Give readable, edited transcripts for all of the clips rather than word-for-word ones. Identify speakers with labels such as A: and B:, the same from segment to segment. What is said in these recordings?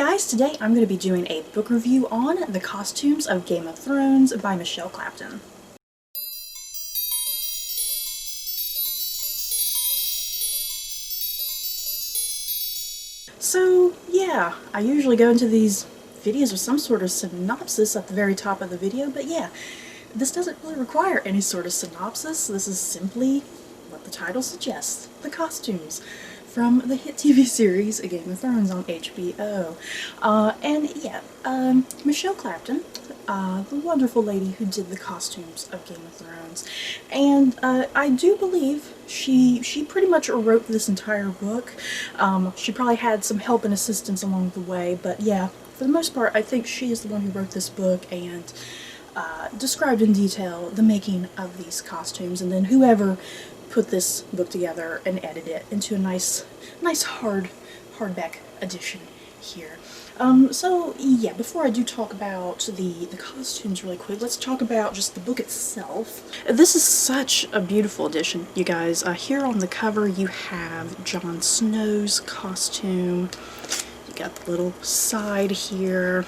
A: guys, today I'm going to be doing a book review on The Costumes of Game of Thrones by Michelle Clapton. So yeah, I usually go into these videos with some sort of synopsis at the very top of the video, but yeah, this doesn't really require any sort of synopsis. This is simply what the title suggests, the costumes from the hit TV series Game of Thrones on HBO. Michelle Clapton, the wonderful lady who did the costumes of Game of Thrones. And I do believe she pretty much wrote this entire book. She probably had some help and assistance along the way, but yeah, for the most part, I think she is the one who wrote this book and described in detail the making of these costumes, and then whoever put this book together and edited it into a nice hardback edition here. So yeah, before I do talk about the costumes really quick, let's talk about just the book itself. This is such a beautiful edition, you guys. Here on the cover you have Jon Snow's costume. You got the little side here.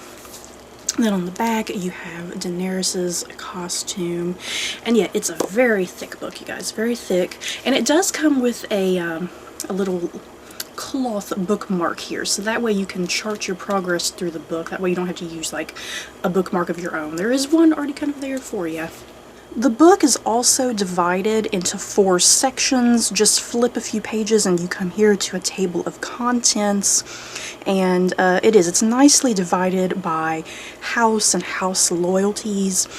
A: And then on the back you have Daenerys's costume. And yeah, it's a very thick book, you guys, very thick. And it does come with a little cloth bookmark here, so that way you can chart your progress through the book. That way you don't have to use like a bookmark of your own. There is one already kind of there for you. The book is also divided into 4 sections. Just flip a few pages and you come here to a table of contents, and it's nicely divided by house and house loyalties,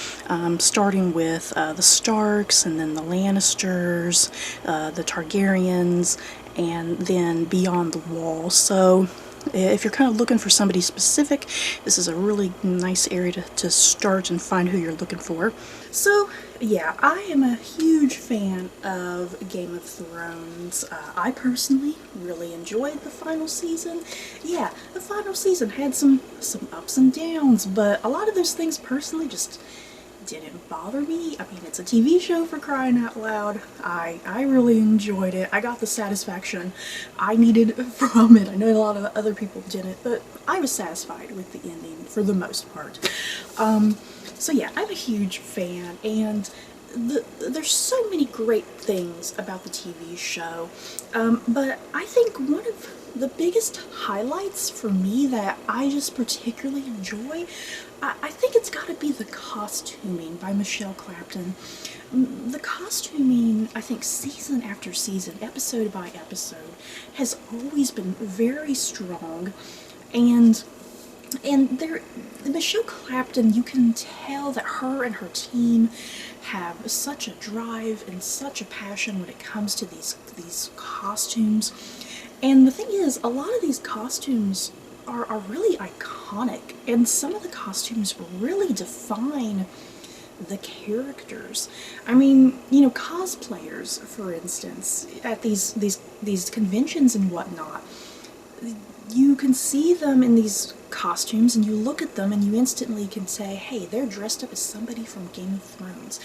A: starting with the Starks, and then the Lannisters, the Targaryens, and then beyond the wall. So if you're kind of looking for somebody specific, this is a really nice area to start and find who you're looking for. So yeah, I am a huge fan of Game of Thrones. I personally really enjoyed the final season. Yeah, the final season had some ups and downs, but a lot of those things personally just didn't bother me. I mean, it's a TV show, for crying out loud. I really enjoyed it. I got the satisfaction I needed from it. I know a lot of other people didn't, but I was satisfied with the ending for the most part. So yeah, I'm a huge fan, and there's so many great things about the TV show, but I think one of the biggest highlights for me that I just particularly enjoy, I think it's got to be the costuming by Michelle Clapton. The costuming, I think, season after season, episode by episode, has always been very strong, and Michelle Clapton, you can tell that her and her team have such a drive and such a passion when it comes to these costumes. And the thing is, a lot of these costumes are really iconic, and some of the costumes really define the characters. I mean, you know, cosplayers, for instance, at these conventions and whatnot, you can see them in these costumes, and you look at them and you instantly can say, hey, they're dressed up as somebody from Game of Thrones.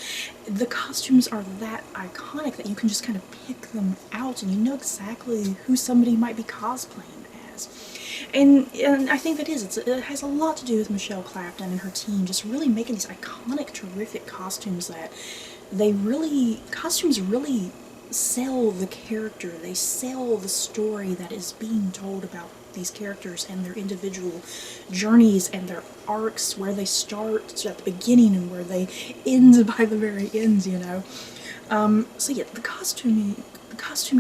A: The costumes are that iconic that you can just kind of pick them out and you know exactly who somebody might be cosplaying as. And I think that it has a lot to do with Michelle Clapton and her team just really making these iconic, terrific costumes that costumes really sell the character. They sell the story that is being told about these characters and their individual journeys and their arcs, where they start at the beginning and where they end by the very end, you know. So yeah, the costuming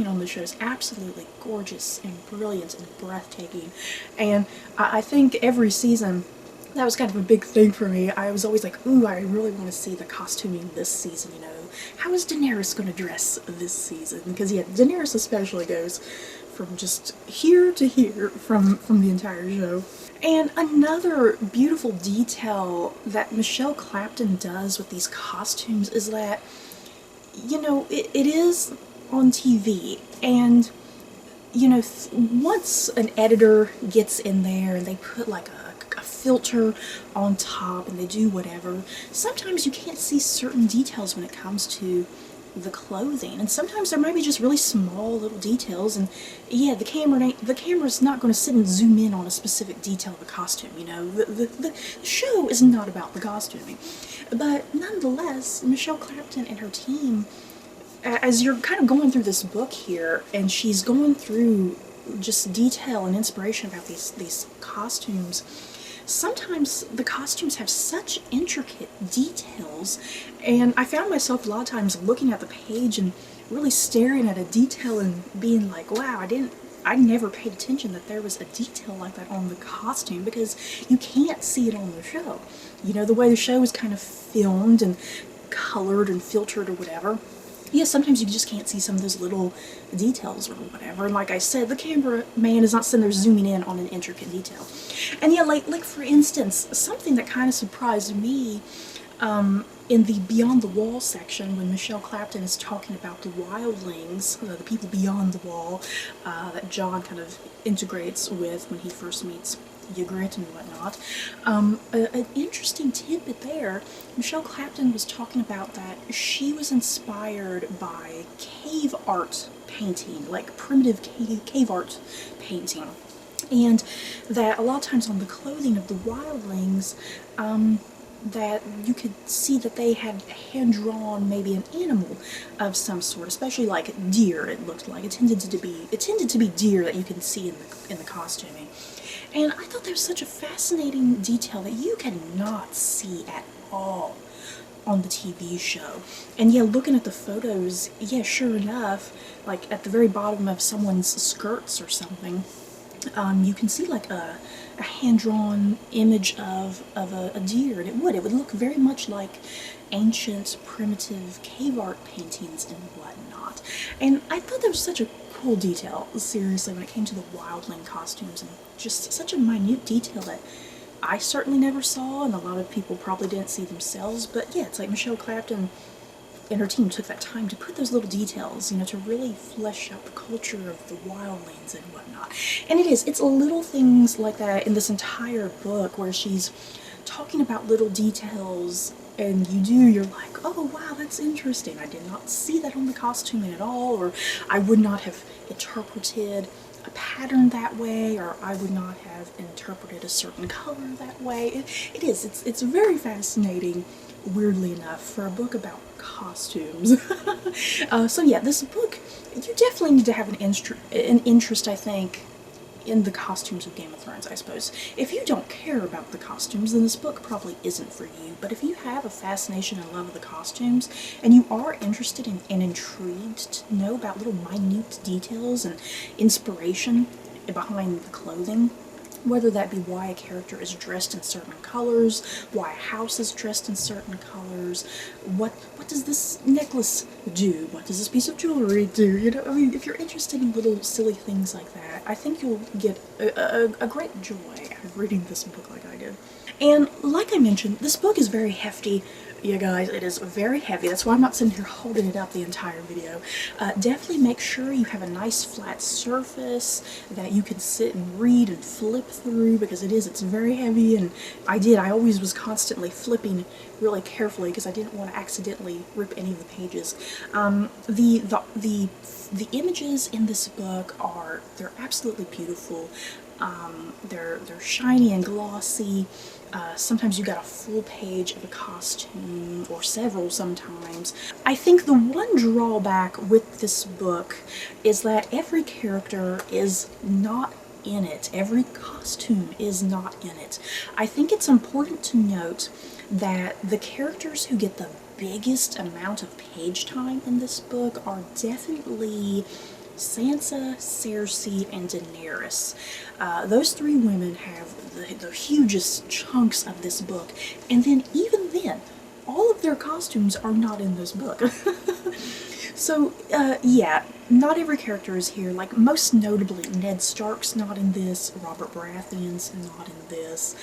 A: on the show is absolutely gorgeous and brilliant and breathtaking, and I think every season that was kind of a big thing for me. I was always like, ooh, I really want to see the costuming this season, you know. How is Daenerys going to dress this season? Because yeah, Daenerys especially goes from just here to here from the entire show. And another beautiful detail that Michelle Clapton does with these costumes is that, you know, it is on TV, and you know, once an editor gets in there and they put like a filter on top and they do whatever, sometimes you can't see certain details when it comes to the clothing, and sometimes there might be just really small little details, and yeah, the camera's not going to sit and zoom in on a specific detail of a costume, you know. The show is not about the costuming. But nonetheless, Michelle Clapton and her team, as you're kind of going through this book here, and she's going through just detail and inspiration about these costumes, sometimes the costumes have such intricate details, and I found myself a lot of times looking at the page and really staring at a detail and being like, wow, I never paid attention that there was a detail like that on the costume, because you can't see it on the show. You know, the way the show is kind of filmed and colored and filtered or whatever. Yeah, sometimes you just can't see some of those little details or whatever. And like I said, the cameraman is not sitting there zooming in on an intricate detail. And yeah, like for instance, something that kind of surprised me in the Beyond the Wall section, when Michelle Clapton is talking about the wildlings, the people beyond the wall, that Jon kind of integrates with when he first meets Ygritte and whatnot. An interesting tidbit there, Michelle Clapton was talking about that she was inspired by cave art painting, like primitive cave art painting, and that a lot of times on the clothing of the wildlings, that you could see that they had hand-drawn maybe an animal of some sort, especially like deer. It looked like it tended to be deer that you can see in the costuming. And I thought that was such a fascinating detail that you cannot see at all on the TV show. And yeah, looking at the photos, yeah, sure enough, like at the very bottom of someone's skirts or something, you can see like a hand-drawn image of a deer, and it would look very much like ancient primitive cave art paintings and whatnot. And I thought that was such a cool detail, seriously, when it came to the wildling costumes, and just such a minute detail that I certainly never saw, and a lot of people probably didn't see themselves. But yeah, it's like Michelle Clapton and her team took that time to put those little details, you know, to really flesh out the culture of the wildlings and whatnot. And it's little things like that in this entire book, where she's talking about little details, and you're like, oh wow, that's interesting. I did not see that on the costuming at all, or I would not have interpreted a pattern that way, or I would not have interpreted a certain color that way. It's very fascinating, weirdly enough, for a book about costumes. So yeah, this book, you definitely need to have an interest, I think, in the costumes of Game of Thrones, I suppose. If you don't care about the costumes, then this book probably isn't for you. But if you have a fascination and love of the costumes, and you are interested in and intrigued to know about little minute details and inspiration behind the clothing, whether that be why a character is dressed in certain colors, why a house is dressed in certain colors, what does this necklace do, what does this piece of jewelry do, you know, I mean, if you're interested in little silly things like that, I think you'll get a great joy out of reading this book like I did. And like I mentioned, this book is very hefty. You guys, it is very heavy. That's why I'm not sitting here holding it up the entire video. Definitely make sure you have a nice flat surface that you can sit and read and flip through, because it's very heavy, and I always was constantly flipping really carefully because I didn't want to accidentally rip any of the pages. The images in this book they're absolutely beautiful. They're shiny and glossy. Sometimes you got a full page of a costume, or several sometimes. I think the one drawback with this book is that every character is not in it. Every costume is not in it. I think it's important to note that the characters who get the biggest amount of page time in this book are definitely Sansa, Cersei, and Daenerys. Those three women have the hugest chunks of this book, and then even then, all of their costumes are not in this book. So, yeah, not every character is here. Like, most notably, Ned Stark's not in this, Robert Baratheon's not in this,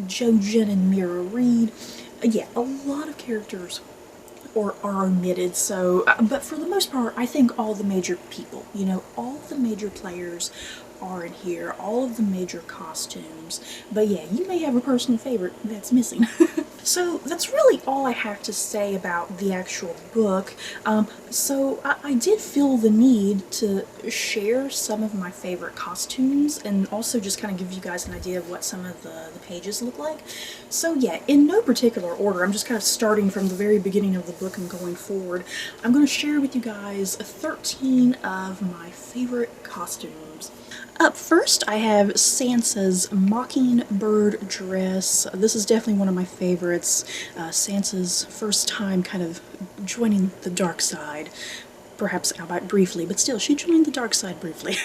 A: Jojen and Mira Reed. Yeah, a lot of characters are omitted, so, but for the most part, I think all the major people, you know, all the major players are in here, all of the major costumes, but yeah, you may have a personal favorite that's missing. So that's really all I have to say about the actual book. I did feel the need to share some of my favorite costumes and also just kind of give you guys an idea of what some of the pages look like. So yeah, in no particular order, I'm just kind of starting from the very beginning of the book and going forward. I'm going to share with you guys 13 of my favorite costumes. Up first, I have Sansa's Mockingbird dress. This is definitely one of my favorites. Sansa's first time kind of joining the dark side. Perhaps albeit briefly, but still, she joined the dark side briefly.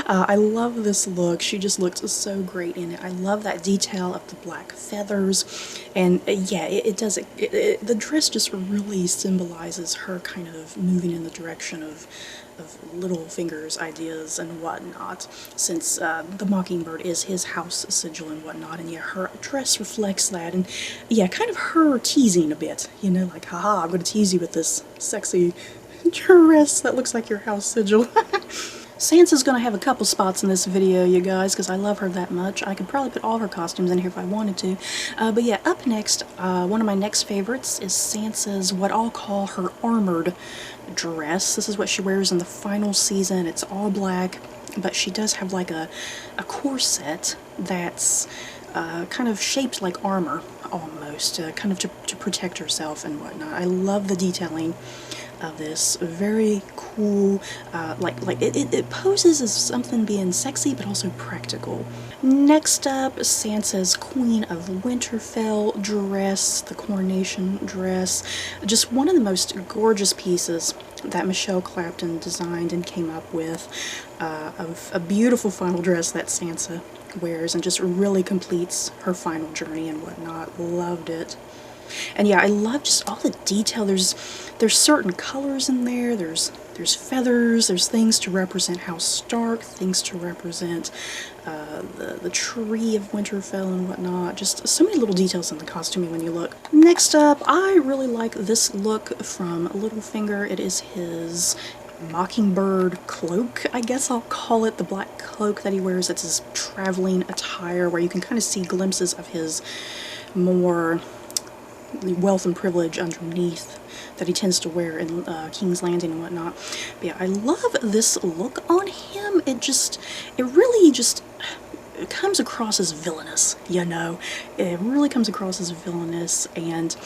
A: I love this look. She just looked so great in it. I love that detail of the black feathers, and yeah, the dress just really symbolizes her kind of moving in the direction of Littlefinger's ideas and whatnot, since the Mockingbird is his house sigil and whatnot, and yeah, her dress reflects that, and yeah, kind of her teasing a bit, you know, like, haha, I'm gonna tease you with this sexy dress that looks like your house sigil. Sansa's gonna have a couple spots in this video, you guys, because I love her that much. I could probably put all her costumes in here if I wanted to. But yeah, up next, one of my next favorites is Sansa's, what I'll call her armored dress. This is what she wears in the final season. It's all black, but she does have like a corset that's kind of shaped like armor, almost, kind of to protect herself and whatnot. I love the detailing of this. Very cool, it poses as something being sexy but also practical. Next up, Sansa's Queen of Winterfell dress, the Coronation dress. Just one of the most gorgeous pieces that Michelle Clapton designed and came up with, of a beautiful final dress that Sansa wears and just really completes her final journey and whatnot. Loved it. And yeah, I love just all the detail. There's certain colors in there. There's feathers. There's things to represent House Stark. Things to represent the tree of Winterfell and whatnot. Just so many little details in the costuming when you look. Next up, I really like this look from Littlefinger. It is his Mockingbird Cloak, I guess I'll call it, the black cloak that he wears. It's his traveling attire where you can kind of see glimpses of his more wealth and privilege underneath that he tends to wear in King's Landing and whatnot. But yeah, I love this look on him. It really just comes across as villainous, you know. It really comes across as villainous, and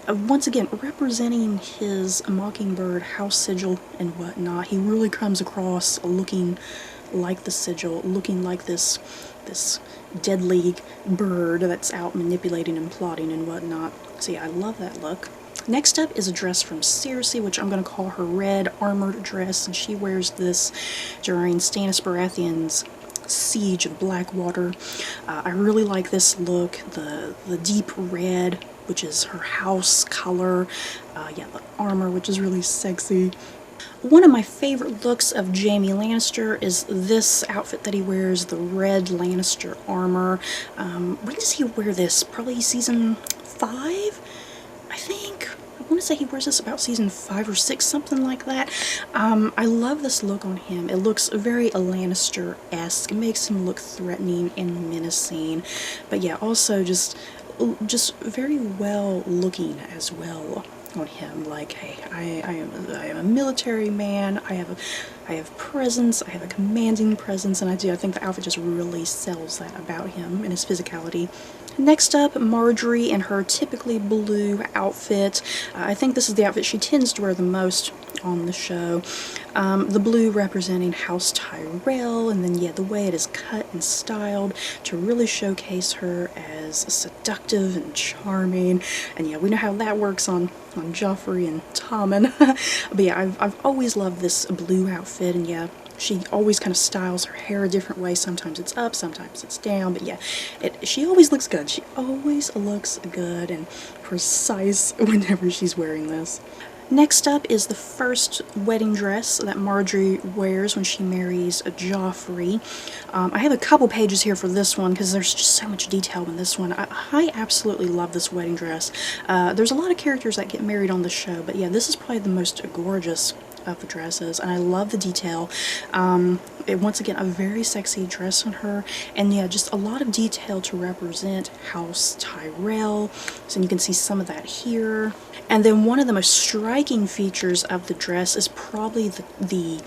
A: once again, representing his Mockingbird house sigil and whatnot, he really comes across looking like the sigil, looking like this deadly bird that's out manipulating and plotting and whatnot. So yeah, I love that look. Next up is a dress from Stacie, which I'm going to call her red armored dress, and she wears this during Stannis Baratheon's siege of Blackwater. I really like this look, the deep red, which is her house color, yeah, the armor, which is really sexy. One of my favorite looks of Jaime Lannister is this outfit that he wears, the red Lannister armor. When does he wear this? Probably season 5, I think. I want to say he wears this about season 5 or 6, something like that. I love this look on him. It looks very Lannister-esque. It makes him look threatening and menacing. But yeah, also just very well looking as well on him. Like, hey, I am a military man. I have presence. I have a commanding presence, and I think the outfit just really sells that about him and his physicality. Next up, Marjorie in her typically blue outfit. I think this is the outfit she tends to wear the most on the show. The blue representing House Tyrell, and then yeah, the way it is cut and styled to really showcase her as seductive and charming. And yeah, we know how that works on Joffrey and Tommen. But yeah, I've always loved this blue outfit, and yeah, she always kind of styles her hair a different way. Sometimes it's up, sometimes it's down, but yeah, she always looks good. She always looks good and precise whenever she's wearing this. Next up is the first wedding dress that Marjorie wears when she marries Joffrey. I have a couple pages here for this one because there's just so much detail in this one. I absolutely love this wedding dress. There's a lot of characters that get married on the show, but yeah, this is probably the most gorgeous of the dresses, and I love the detail. Once again, a very sexy dress on her, and yeah, just a lot of detail to represent House Tyrell. So you can see some of that here. And then one of the most striking features of the dress is probably the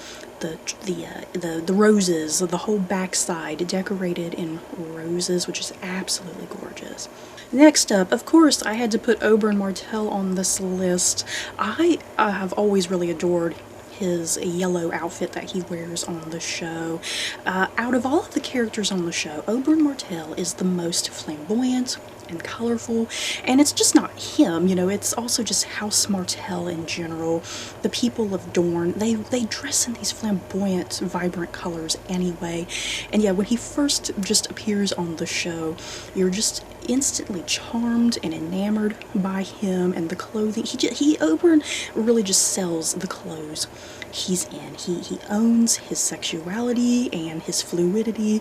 A: roses, the whole backside decorated in roses, which is absolutely gorgeous. Next up, of course, I had to put Oberyn Martell on this list. I have always really adored his yellow outfit that he wears on the show. Out of all of the characters on the show, Oberyn Martell is the most flamboyant and colorful, and it's just not him, you know, it's also just House Martell in general. The people of Dorne, they dress in these flamboyant, vibrant colors anyway, and yeah, when he first just appears on the show, you're just instantly charmed and enamored by him and the clothing. Oberyn really just sells the clothes he's in. He owns his sexuality and his fluidity,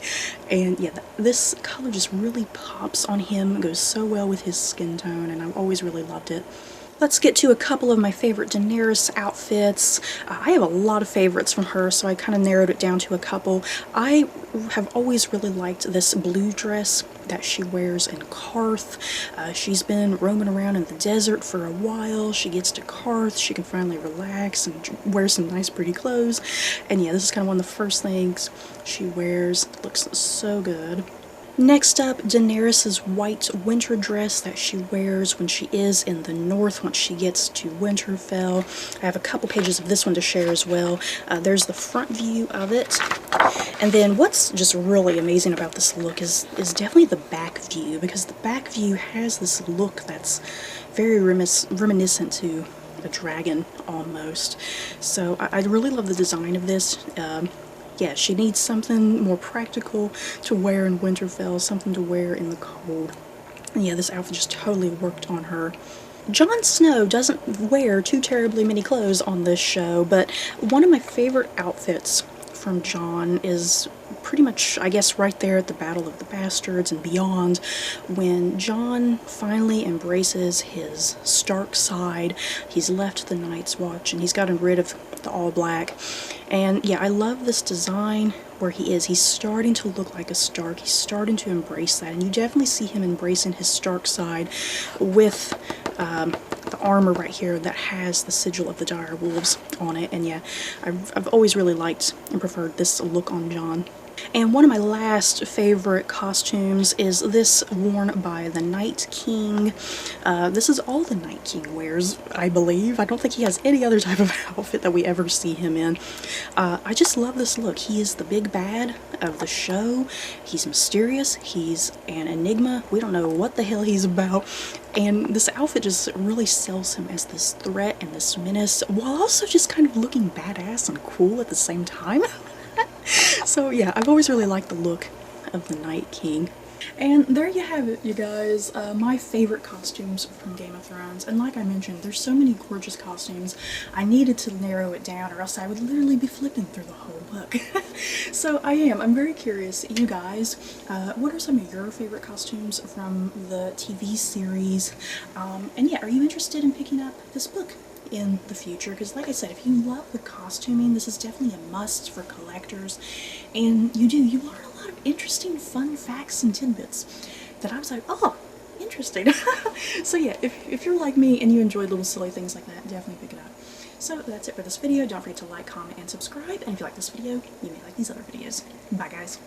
A: and yeah, this color just really pops on him, goes so well with his skin tone, and I've always really loved it. Let's get to a couple of my favorite Daenerys outfits. I have a lot of favorites from her, so I kind of narrowed it down to a couple. I have always really liked this blue dress that she wears in Qarth. She's been roaming around in the desert for a while. She gets to Qarth, she can finally relax and wear some nice pretty clothes. And yeah, this is kind of one of the first things she wears. It looks so good. Next up, Daenerys' white winter dress that she wears when she is in the north, once she gets to Winterfell. I have a couple pages of this one to share as well. There's the front view of it. And then what's just really amazing about this look is definitely the back view, because the back view has this look that's very reminiscent to a dragon almost. So I really love the design of this. Yeah, she needs something more practical to wear in Winterfell, something to wear in the cold. And yeah, this outfit just totally worked on her. Jon Snow doesn't wear too terribly many clothes on this show, but one of my favorite outfits from Jon is pretty much, I guess, right there at the Battle of the Bastards and beyond, when Jon finally embraces his Stark side. He's left the Night's Watch and he's gotten rid of the all black. And yeah, I love this design where he's starting to look like a Stark. He's starting to embrace that, and you definitely see him embracing his Stark side with the armor right here that has the sigil of the dire wolves on it. And yeah, I've always really liked and preferred this look on Jon. And one of my last favorite costumes is this worn by the Night King. This is all the Night King wears, I believe. I don't think he has any other type of outfit that we ever see him in. I just love this look. He is the big bad of the show. He's mysterious. He's an enigma. We don't know what the hell he's about. And this outfit just really sells him as this threat and this menace, while also just kind of looking badass and cool at the same time. So yeah, I've always really liked the look of the Night King. And there you have it, you guys, my favorite costumes from Game of Thrones. And like I mentioned, there's so many gorgeous costumes, I needed to narrow it down, or else I would literally be flipping through the whole book. So I'm very curious, you guys, what are some of your favorite costumes from the TV series? And yeah, are you interested in picking up this book in the future? Because like I said, if you love the costuming, this is definitely a must for collectors, and you learn a lot of interesting fun facts and tidbits that I was like, oh, interesting. So yeah, if you're like me and you enjoy little silly things like that, definitely pick it up. So that's it for this video. Don't forget to like, comment, and subscribe, and if you like this video, you may like these other videos. Bye guys.